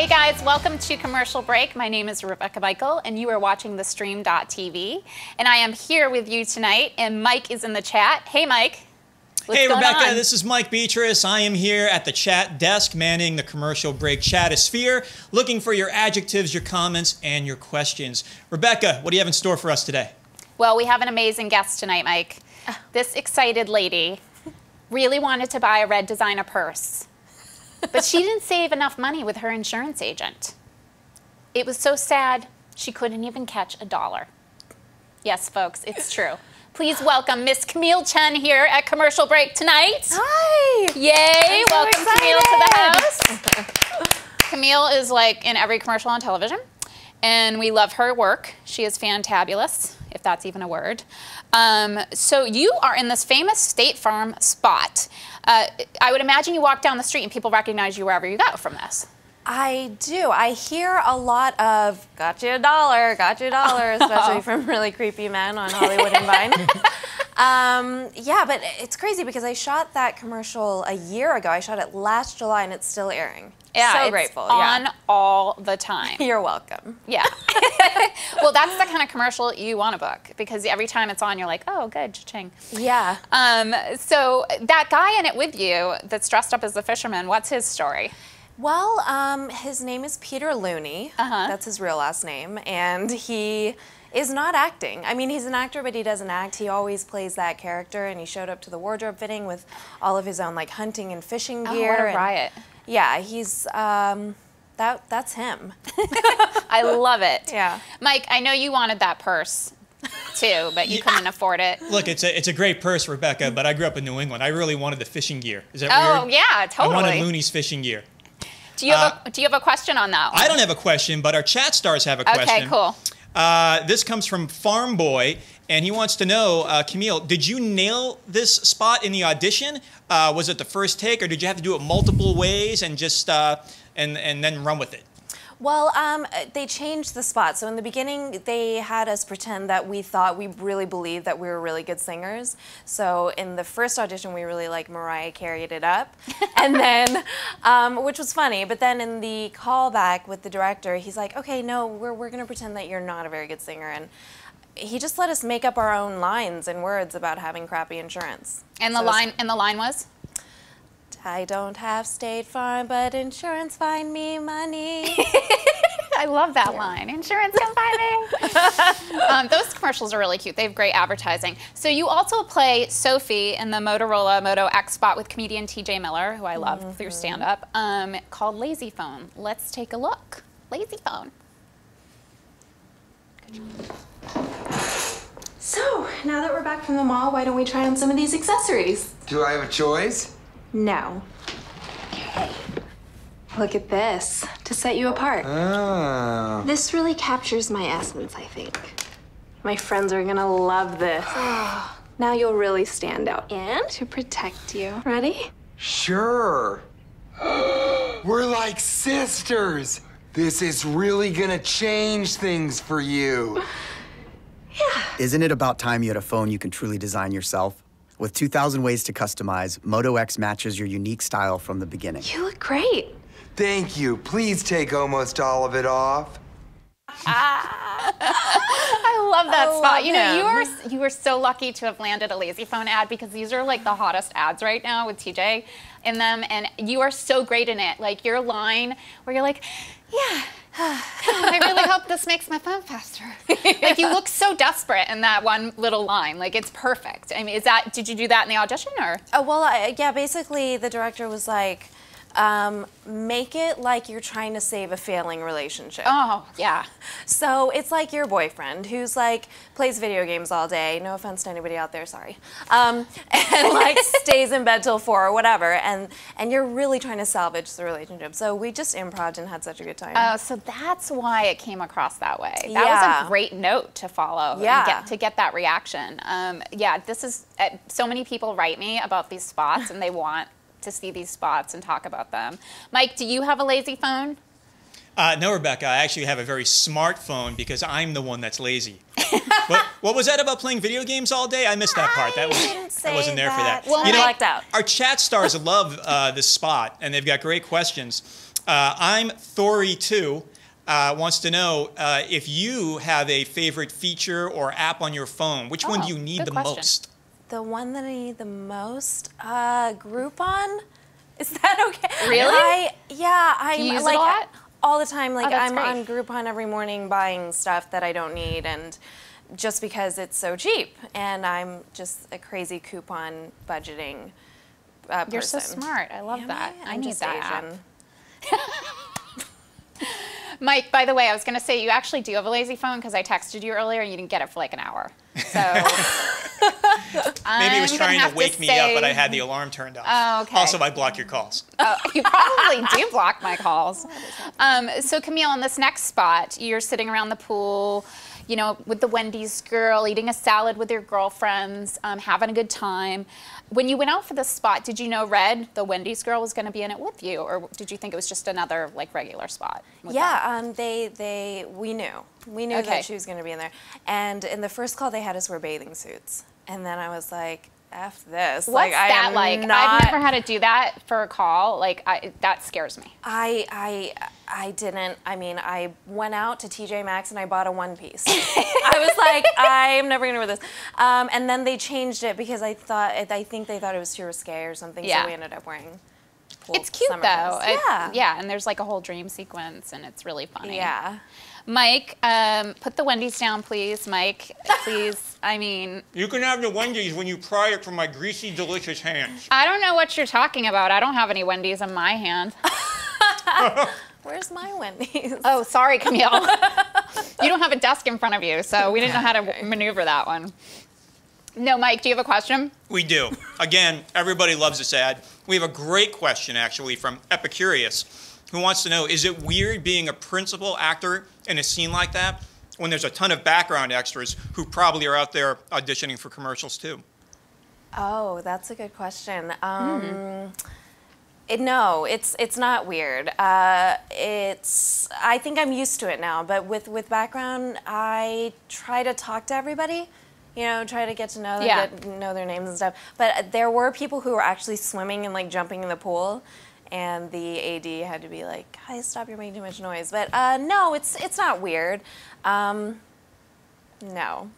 Hey guys, welcome to Commercial Break. My name is Rebecca Michael, and you are watching thestream.tv. And I am here with you tonight, and Mike is in the chat. Hey, Mike. Hey, Rebecca, this is Mike Beatrice. I am here at the chat desk, manning the Commercial Break chatosphere, looking for your adjectives, your comments, and your questions. Rebecca, what do you have in store for us today? Well, we have an amazing guest tonight, Mike. This excited lady really wanted to buy a red designer purse, but she didn't save enough money with her insurance agent. It was so sad, she couldn't even catch $1. Yes, folks, it's true. Please welcome Miss Camille Chen here at Commercial Break tonight. Hi! Yay! Welcome Camille to the house. Camille is like in every commercial on television, and we love her work. She is fantabulous, if that's even a word. So you are in this famous State Farm spot. I would imagine you walk down the street and people recognize you wherever you go from this. I do. I hear a lot of got you $1, especially from really creepy men on Hollywood and Vine. Yeah, but it's crazy because I shot that commercial a year ago. I shot it last July and it's still airing. Yeah, so grateful. On all the time. You're welcome. Yeah. Well, that's the kind of commercial you want to book because every time it's on, you're like, oh, good, cha-ching. Yeah. So that guy in it with you that's dressed up as the fisherman, what's his story? Well, his name is Peter Looney. That's his real last name, and he is not acting. I mean, he's an actor, but he doesn't act. He always plays that character, and he showed up to the wardrobe fitting with all of his own like hunting and fishing gear. Oh, what a riot! Yeah, he's that's him. I love it. Yeah, Mike, I know you wanted that purse too, but you couldn't afford it. Look, it's a great purse, Rebecca, but I grew up in New England. I really wanted the fishing gear. Is that weird? Oh, yeah, totally. I wanted Looney's fishing gear. Do you have a question on that one? I don't have a question, but our chat stars have a question. Okay, cool. This comes from Farm Boy, and he wants to know, Camille, did you nail this spot in the audition? Was it the first take, or did you have to do it multiple ways and just and then run with it? Well, they changed the spot. So in the beginning, they had us pretend that we really believed that we were really good singers. So in the first audition, we really like Mariah carried it up, and then, which was funny. But then in the callback with the director, he's like, "Okay, no, we're gonna pretend that you're not a very good singer," and he just let us make up our own lines and words about having crappy insurance. And the line was? I don't have State Farm, but insurance find me money. I love that line. Insurance can find me. Those commercials are really cute. They have great advertising. So you also play Sophie in the Motorola Moto X spot with comedian TJ Miller, who I love through stand-up, called Lazy Phone. Let's take a look. Lazy Phone. So, now that we're back from the mall, why don't we try on some of these accessories? Do I have a choice? No. Okay. Look at this, to set you apart. Oh. This really captures my essence, I think. My friends are gonna love this. Now you'll really stand out. And to protect you. Ready? Sure. We're like sisters. This is really gonna change things for you. Yeah. Isn't it about time you had a phone you can truly design yourself? With 2,000 ways to customize, Moto X matches your unique style from the beginning. You look great. Thank you. Please take almost all of it off. I love that spot. You know, you were so lucky to have landed a Lazy Phone ad because these are like the hottest ads right now with TJ in them, and you are so great in it. Like your line where you're like, yeah. I really hope this makes my phone faster. Like you look so desperate in that one little line. Like it's perfect. I mean, did you do that in the audition or? Well, yeah, basically the director was like, make it like you're trying to save a failing relationship. Oh, yeah. So it's like your boyfriend who's like, plays video games all day, no offense to anybody out there, sorry, and like stays in bed till 4 or whatever, and you're really trying to salvage the relationship. So we just improv'd and had such a good time. Oh, so that's why it came across that way. That was a great note to follow. Yeah. To get that reaction. Yeah, this is, so many people write me about these spots and they want to see these spots and talk about them. Mike, do you have a Lazy Phone? No, Rebecca, I actually have a very smart phone because I'm the one that's lazy. What was that about playing video games all day? I missed that part. I wasn't there for that. Well, you know, I lucked out. Our chat stars love this spot, and they've got great questions. I'm Thory2. Wants to know if you have a favorite feature or app on your phone. Which one do you need the most? The one that I need the most? Groupon? Is that okay? Really? I Do you use like it a lot? all the time. Like that's I'm great. on Groupon every morning buying stuff that I don't need, and just because it's so cheap, and I'm just a crazy coupon budgeting person. You're so smart. I love that. I need that app. Mike, by the way, I was going to say you actually do have a lazy phone because I texted you earlier and you didn't get it for like an hour. So maybe he was trying to wake me up, but I had the alarm turned off. Oh, okay. Also, I block your calls. You probably do block my calls. So Camille, in this next spot, you're sitting around the pool, you know, with the Wendy's girl, eating a salad with your girlfriends, having a good time. When you went out for this spot, did you know Red, the Wendy's girl, was going to be in it with you, or did you think it was just another like regular spot? Yeah, we knew. We knew that she was going to be in there. And in the first call, they had us wear bathing suits. And then I was like, F this. What's that like? I've never had to do that for a call. Like, that scares me. I didn't. I mean, I went out to TJ Maxx and I bought a one piece. I was like, I'm never going to wear this. And then they changed it because I think they thought it was too risque or something. Yeah. So we ended up wearing It's cute though. Yeah. Yeah, and there's like a whole dream sequence and it's really funny. Yeah. Mike, put the Wendy's down, please. Mike, please. I mean... You can have the Wendy's when you pry it from my greasy, delicious hands. I don't know what you're talking about. I don't have any Wendy's in my hand. Where's my Wendy's? Oh, sorry, Camille. You don't have a desk in front of you, so we didn't know how to maneuver that one. No, Mike, do you have a question? We do. Again, everybody loves this ad. We have a great question, actually, from Epicurious, who wants to know, is it weird being a principal actor in a scene like that when there's a ton of background extras who probably are out there auditioning for commercials too? Oh, that's a good question. No, it's not weird. I think I'm used to it now, but with background, I try to talk to everybody. You know, try to get to know them, know their names and stuff. But there were people who were actually swimming and like jumping in the pool. And the AD had to be like, "Hi, stop! You're making too much noise." But no, it's not weird. No. No.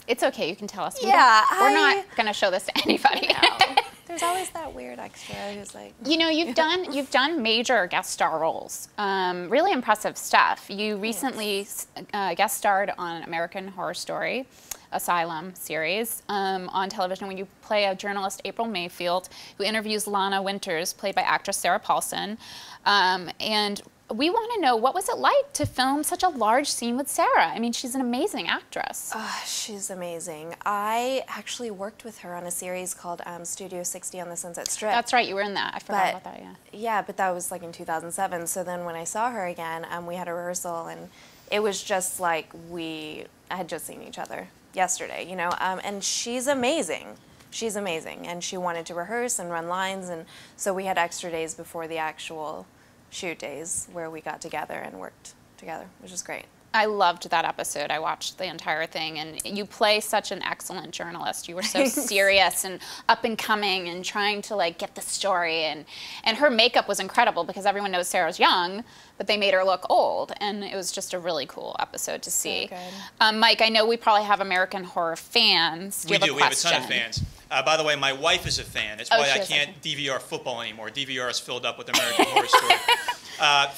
It's okay. You can tell us. We're not gonna show this to anybody. No. There's always that weird extra who's like. You know, you've done major guest star roles. Really impressive stuff. You recently guest starred on American Horror Story Asylum series on television when you play a journalist, April Mayfield, who interviews Lana Winters, played by actress Sarah Paulson. And we want to know, what was it like to film such a large scene with Sarah? I mean, she's an amazing actress. She's amazing. I actually worked with her on a series called Studio 60 on the Sunset Strip. That's right, you were in that. I forgot about that, yeah. Yeah, but that was like in 2007. So then when I saw her again, we had a rehearsal, and it was just like I had just seen each other yesterday, you know, and she's amazing. She's amazing, and she wanted to rehearse and run lines, and so we had extra days before the actual shoot days where we got together and worked together, which is great. I loved that episode. I watched the entire thing, and you play such an excellent journalist. You were so serious and up and coming and trying to like get the story, and her makeup was incredible because everyone knows Sarah's young, but they made her look old, and it was just a really cool episode to see. So good. Mike, I know we probably have American Horror fans. We do. We have a ton of fans. By the way, my wife is a fan. That's why I can't DVR football anymore. DVR is filled up with American Horror Story.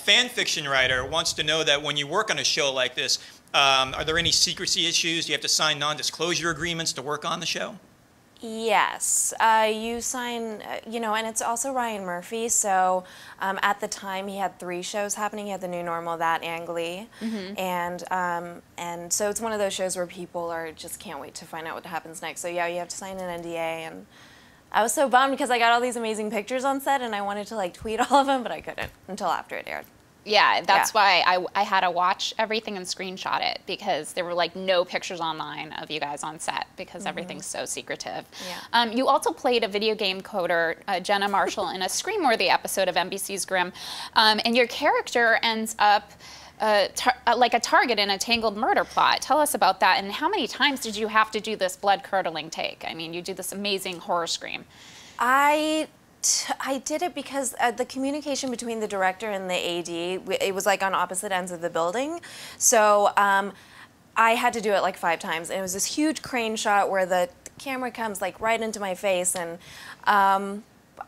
Fan fiction writer wants to know that when you work on a show like this, are there any secrecy issues? Do you have to sign non-disclosure agreements to work on the show? Yes, you sign, you know, and it's also Ryan Murphy, so at the time he had 3 shows happening. He had The New Normal, that, and Glee, and so it's one of those shows where people just can't wait to find out what happens next. So yeah, you have to sign an NDA, and I was so bummed because I got all these amazing pictures on set, and I wanted to like tweet all of them, but I couldn't until after it aired. Yeah, that's why I had to watch everything and screenshot it, because there were like no pictures online of you guys on set because everything's so secretive. Yeah. You also played a video game coder, Jenna Marshall, in a scream-worthy episode of NBC's Grimm, and your character ends up like a target in a tangled murder plot. Tell us about that, and how many times did you have to do this blood-curdling take? I mean, you do this amazing horror scream. I did it because the communication between the director and the AD, it was like on opposite ends of the building. So I had to do it like 5 times. And it was this huge crane shot where the camera comes like right into my face, and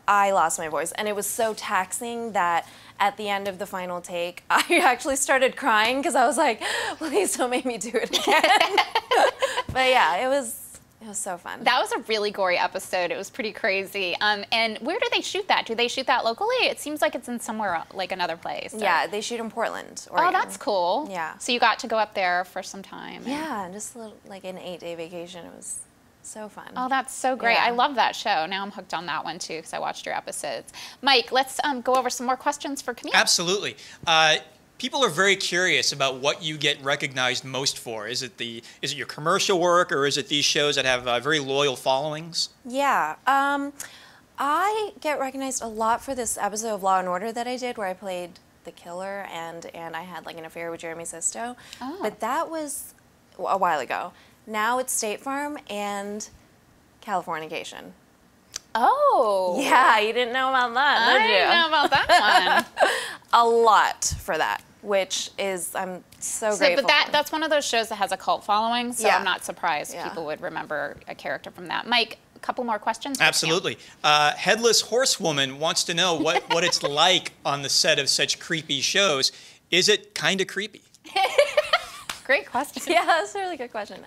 I lost my voice. And it was so taxing that at the end of the final take, I actually started crying because I was like, please don't make me do it again. But yeah, it was so fun. That was a really gory episode. It was pretty crazy. And where do they shoot that? Do they shoot that locally? It seems like it's in somewhere, like another place. Yeah, they shoot in Portland, Oregon. Oh, that's cool. Yeah. So you got to go up there for some time. Yeah, just a little, like an 8-day vacation. It was so fun. Oh, that's so great. Yeah. I love that show. Now I'm hooked on that one too because I watched your episodes. Mike, let's go over some more questions for Camille. Absolutely. People are very curious about what you get recognized most for. Is it your commercial work, or is it these shows that have very loyal followings? Yeah. I get recognized a lot for this episode of Law & Order that I did where I played the killer and I had like an affair with Jeremy Sisto. Oh. But that was a while ago. Now it's State Farm and Californication. Oh. Yeah, you didn't know about that, did I you? didn't know about that one. A lot for that, which is, I'm so grateful But for. that's one of those shows that has a cult following, so Yeah. I'm not surprised Yeah. people would remember a character from that. Mike, a couple more questions? Absolutely. Headless Horsewoman wants to know what it's like on the set of such creepy shows. Is it kind of creepy? Great question. Yeah, that's a really good question.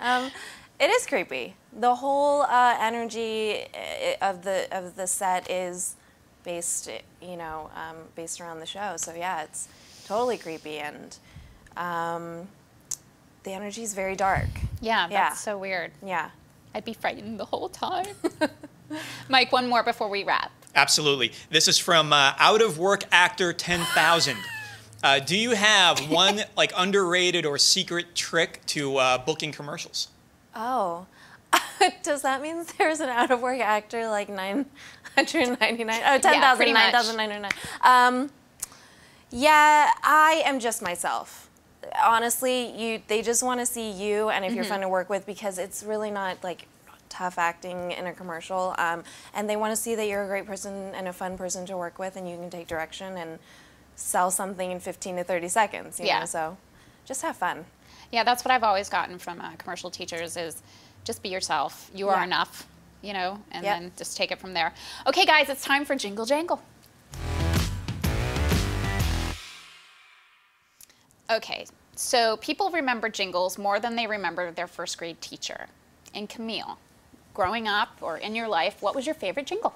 It is creepy. The whole energy of the set is based, based around the show. So yeah, it's totally creepy, and the energy is very dark. Yeah, that's Yeah. so weird. Yeah. I'd be frightened the whole time. Mike, one more before we wrap. Absolutely. This is from Out of Work Actor 10,000. Do you have one like underrated or secret trick to booking commercials? Oh, does that mean there's an out of work actor like 999? Oh, 10,000, pretty much. 9,999. Yeah, I am just myself. Honestly, they just want to see you, and if you're fun to work with, because it's really not like tough acting in a commercial, and they want to see that you're a great person and a fun person to work with, and you can take direction and sell something in 15 to 30 seconds. You know? So just have fun. Yeah, that's what I've always gotten from commercial teachers is just be yourself. You are enough, and then just take it from there. Okay, guys, it's time for Jingle Jangle. Okay, so people remember jingles more than they remember their first grade teacher. And Camille, growing up or in your life, what was your favorite jingle?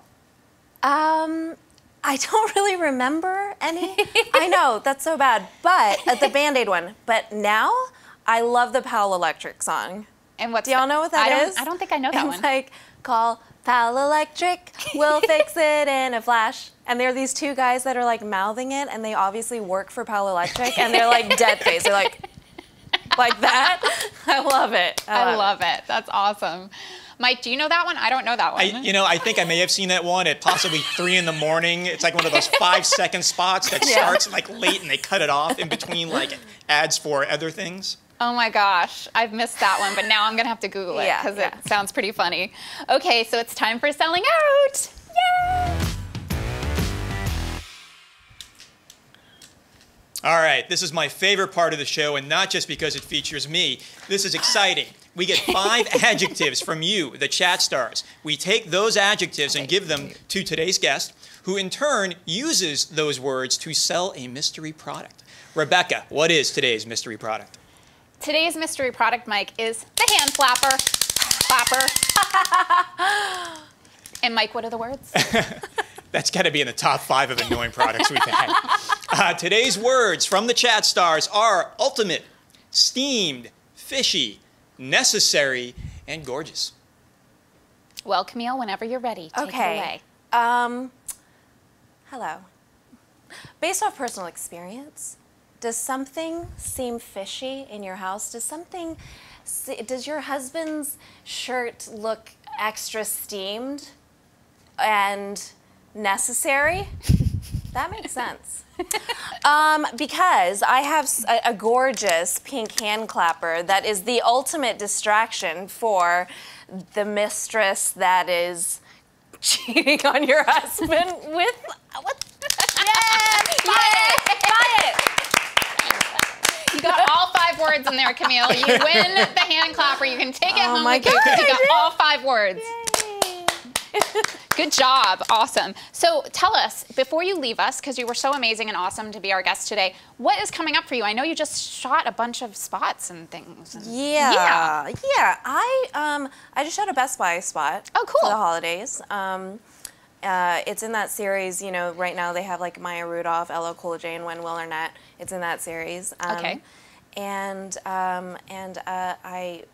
I don't really remember any. I know, that's so bad. But the Band-Aid one. But now, I love the Powell Electric song. And what's Do y'all know what that is? I don't think I know that one. It's like, call Powell Electric, we'll fix it in a flash. And there are these two guys that are like mouthing it, and they obviously work for Powell Electric, and they're like dead face. They're like that. I love it. I love it. That's awesome. Mike, do you know that one? I don't know that one. I think I may have seen that one at possibly 3 in the morning. It's like one of those 5-second spots that starts like late and they cut it off in between like ads for other things. Oh my gosh, I've missed that one, but now I'm gonna have to Google it because it sounds pretty funny. Okay, so it's time for Selling Out. Yay! All right, this is my favorite part of the show, and not just because it features me. This is exciting. We get 5 adjectives from you, the chat stars. We take those adjectives and give them to today's guest, who in turn uses those words to sell a mystery product. Rebecca, what is today's mystery product? Today's mystery product, Mike, is the hand flapper. Flapper. And Mike, what are the words? That's got to be in the top 5 of annoying products we've had. Today's words from the chat stars are ultimate, steamed, fishy, necessary, and gorgeous. Well, Camille, whenever you're ready, take it away. Hello. Based off personal experience, does something seem fishy in your house? Does your husband's shirt look extra steamed and necessary? That makes sense. Because I have a gorgeous pink hand clapper that is the ultimate distraction for the mistress that is cheating on your husband with what? Buy it. You got all 5 words in there, Camille. You win the hand clapper. You can take it home with you because you got all 5 words. Good job. Awesome. So tell us, before you leave us, because you were so amazing and awesome to be our guest today, what is coming up for you? I know you just shot a bunch of spots and things. Yeah. I just shot a Best Buy spot. Oh, cool. For the holidays. It's in that series, you know, right now they have like Maya Rudolph, LL Cool J, and Will Arnett. It's in that series. Okay. And I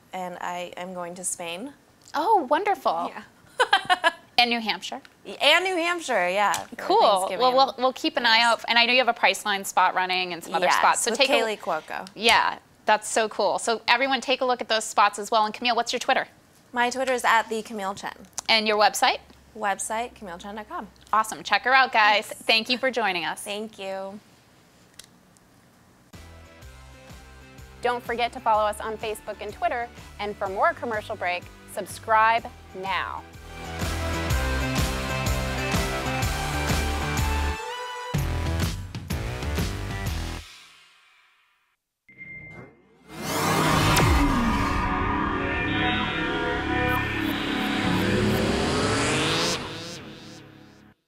am going to Spain. Oh, wonderful. Yeah. And New Hampshire. And New Hampshire, yeah. Cool. Well, we'll keep an eye out. And I know you have a Priceline spot running and some other spots. So with take Kaylee Cuoco. Yeah, that's so cool. So everyone take a look at those spots as well. And Camille, what's your Twitter? My Twitter is @ Camille Chen. And your website? Website, CamilleChen.com. Awesome. Check her out, guys. Thank you for joining us. Thank you. Don't forget to follow us on Facebook and Twitter. And for more commercial break, subscribe now.